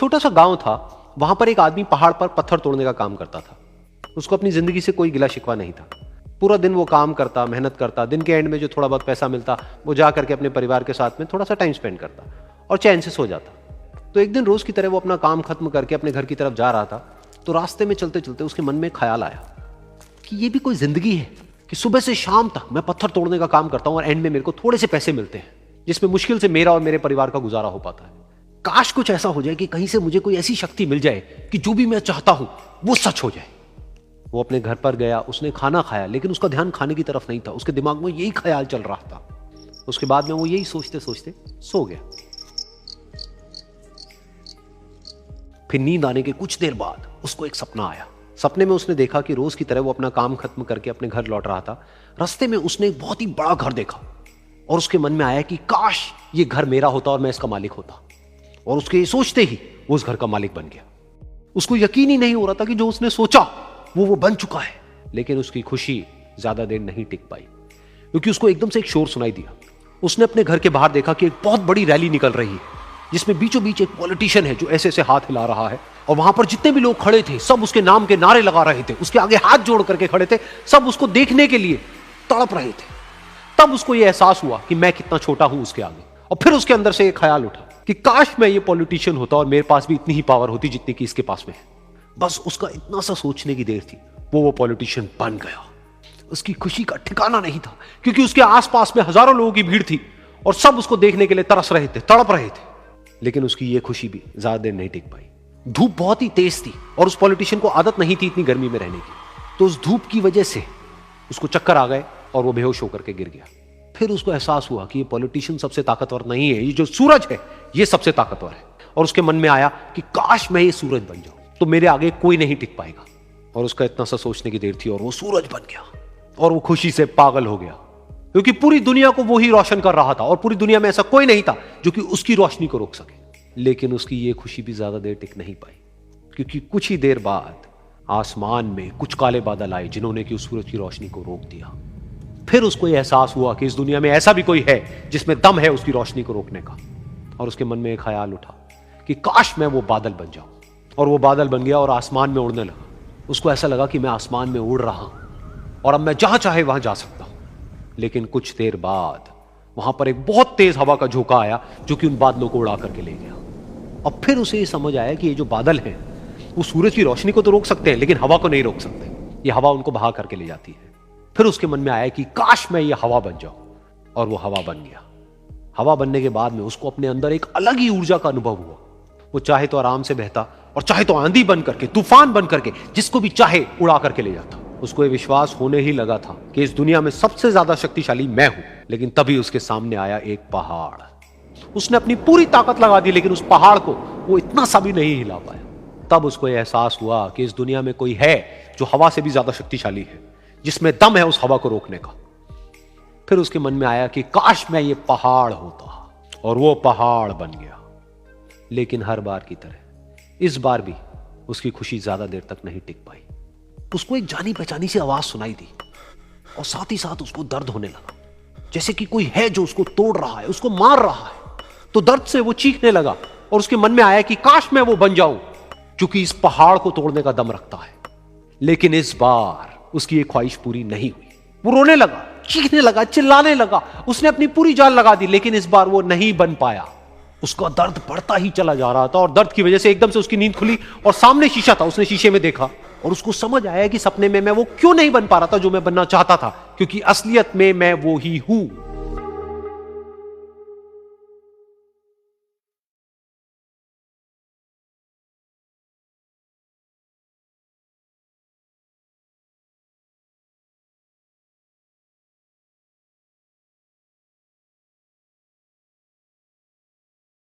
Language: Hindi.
छोटा सा गांव था, वहां पर एक आदमी पहाड़ पर पत्थर तोड़ने का काम करता था। उसको अपनी जिंदगी से कोई गिला शिकवा नहीं था। पूरा दिन वो काम करता, मेहनत करता, दिन के एंड में जो थोड़ा बहुत पैसा मिलता वो जा करके अपने परिवार के साथ में थोड़ा सा टाइम स्पेंड करता और चैन से सो जाता। तो एक दिन रोज की तरह वो अपना काम खत्म करके अपने घर की तरफ जा रहा था, तो रास्ते में चलते चलते उसके मन में ख्याल आया कि ये भी कोई जिंदगी है कि सुबह से शाम तक मैं पत्थर तोड़ने का काम करता हूं और एंड में मेरे को थोड़े से पैसे मिलते हैं, जिसमें मुश्किल से मेरा और मेरे परिवार का गुजारा हो पाता है। काश कुछ ऐसा हो जाए कि कहीं से मुझे कोई ऐसी शक्ति मिल जाए कि जो भी मैं चाहता हूं वो सच हो जाए। वो अपने घर पर गया, उसने खाना खाया, लेकिन उसका ध्यान खाने की तरफ नहीं था। उसके दिमाग में यही ख्याल चल रहा था। उसके बाद में वो यही सोचते सोचते सो गया। फिर नींद आने के कुछ देर बाद उसको एक सपना आया। सपने में उसने देखा कि रोज की तरह वो अपना काम खत्म करके अपने घर लौट रहा था। रास्ते में उसने एक बहुत ही बड़ा घर देखा और उसके मन में आया कि काश ये घर मेरा होता और मैं इसका मालिक होता। और उसके सोचते ही वो उस घर का मालिक बन गया। उसको यकीन ही नहीं हो रहा था कि जो उसने सोचा वो बन चुका है। लेकिन उसकी खुशी ज्यादा देर नहीं टिक पाई, क्योंकि उसको एकदम से एक शोर सुनाई दिया। उसने अपने घर के बाहर देखा कि एक बहुत बड़ी रैली निकल रही है, जिसमें बीचों बीच एक पॉलिटिशियन है जो ऐसे ऐसे हाथ हिला रहा है। और वहां पर जितने भी लोग खड़े थे सब उसके नाम के नारे लगा रहे थे, उसके आगे हाथ जोड़ करके खड़े थे, सब उसको देखने के लिए तड़प रहे थे। तब उसको यह एहसास हुआ कि मैं कितना छोटा हूं उसके आगे। और फिर उसके अंदर से एक ख्याल उठा कि काश मैं ये पॉलिटिशियन होता और मेरे पास भी इतनी ही पावर होती जितनी कि इसके पास में है। बस उसका इतना सा सोचने की देर थी, वो पॉलिटिशियन बन गया। उसकी खुशी का ठिकाना नहीं था, क्योंकि उसके आसपास में हजारों लोगों की भीड़ थी और सब उसको देखने के लिए तरस रहे थे, तड़प रहे थे। लेकिन उसकी ये खुशी भी ज्यादा देर नहीं टिक पाई। धूप बहुत ही तेज थी और उस पॉलिटिशियन को आदत नहीं थी इतनी गर्मी में रहने की। तो उस धूप की वजह से उसको चक्कर आ गए और वो बेहोश होकर के गिर गया। फिर उसको एहसास हुआ कि ये पॉलिटिशियन सबसे ताकतवर नहीं है, ये जो सूरज है ये सबसे ताकतवर है। और उसके मन में आया कि काश मैं ये सूरज बन जाऊं तो मेरे आगे कोई नहीं टिक पाएगा। और उसका इतना सा सोचने की देर थी और वो सूरज बन गया। और वो खुशी से पागल हो गया, क्योंकि पूरी दुनिया को वो ही रोशन कर रहा था और पूरी दुनिया में ऐसा कोई नहीं था जो कि उसकी रोशनी को रोक सके। लेकिन उसकी ये खुशी भी ज्यादा देर टिक नहीं पाई, क्योंकि कुछ ही देर बाद आसमान में कुछ काले बादल आए जिन्होंने कि उस सूरज की रोशनी को रोक दिया। फिर उसको यह एहसास हुआ कि इस दुनिया में ऐसा भी कोई है जिसमें दम है उसकी रोशनी को रोकने का। और उसके मन में एक ख्याल उठा कि काश मैं वो बादल बन जाऊं। और वो बादल बन गया और आसमान में उड़ने लगा। उसको ऐसा लगा कि मैं आसमान में उड़ रहा हूं और अब मैं जहां चाहे वहां जा सकता हूं। लेकिन कुछ देर बाद वहां पर एक बहुत तेज हवा का झोंका आया जो कि उन बादलों को उड़ा करके ले गया। अब फिर उसे ये समझ आया कि ये जो बादल हैं वो सूरज की रोशनी को तो रोक सकते हैं, लेकिन हवा को नहीं रोक सकते। ये हवा उनको बहा करके ले जाती है। फिर उसके मन में आया कि काश मैं ये हवा बन जाऊं। और वो हवा बन गया। हवा बनने के बाद में उसको अपने अंदर एक अलग ही ऊर्जा का अनुभव हुआ। वो चाहे तो आराम से बहता और चाहे तो आंधी बन करके, तूफान बन करके, जिसको भी चाहे उड़ा करके ले जाता। उसको ये विश्वास होने ही लगा था कि इस दुनिया में सबसे ज्यादा शक्तिशाली मैं हूं। लेकिन तभी उसके सामने आया एक पहाड़। उसने अपनी पूरी ताकत लगा दी, लेकिन उस पहाड़ को वो इतना सा भी नहीं हिला पाया। तब उसको यह एहसास हुआ कि इस दुनिया में कोई है जो हवा से भी ज्यादा शक्तिशाली है, जिसमें दम है उस हवा को रोकने का। फिर उसके मन में आया कि काश मैं ये पहाड़ होता। और वो पहाड़ बन गया। लेकिन हर बार की तरह इस बार भी उसकी खुशी ज्यादा देर तक नहीं टिक पाई। उसको एक जानी पहचानी सी आवाज सुनाई दी और साथ ही साथ उसको दर्द होने लगा, जैसे कि कोई है जो उसको तोड़ रहा है, उसको मार रहा है। तो दर्द से वो चीखने लगा और उसके मन में आया कि काश मैं वो बन जाऊं क्योंकि इस पहाड़ को तोड़ने का दम रखता है। लेकिन इस बार उसकी ये ख्वाहिश पूरी नहीं हुई। वो रोने लगा, चीखने लगा, चिल्लाने लगा। उसने अपनी पूरी जान लगा दी, लेकिन इस बार वो नहीं बन पाया। उसका दर्द बढ़ता ही चला जा रहा था और दर्द की वजह से एकदम से उसकी नींद खुली और सामने शीशा था। उसने शीशे में देखा और उसको समझ आया कि सपने में मैं वो क्यों नहीं बन पा रहा था जो मैं बनना चाहता था, क्योंकि असलियत में मैं वो ही हूं।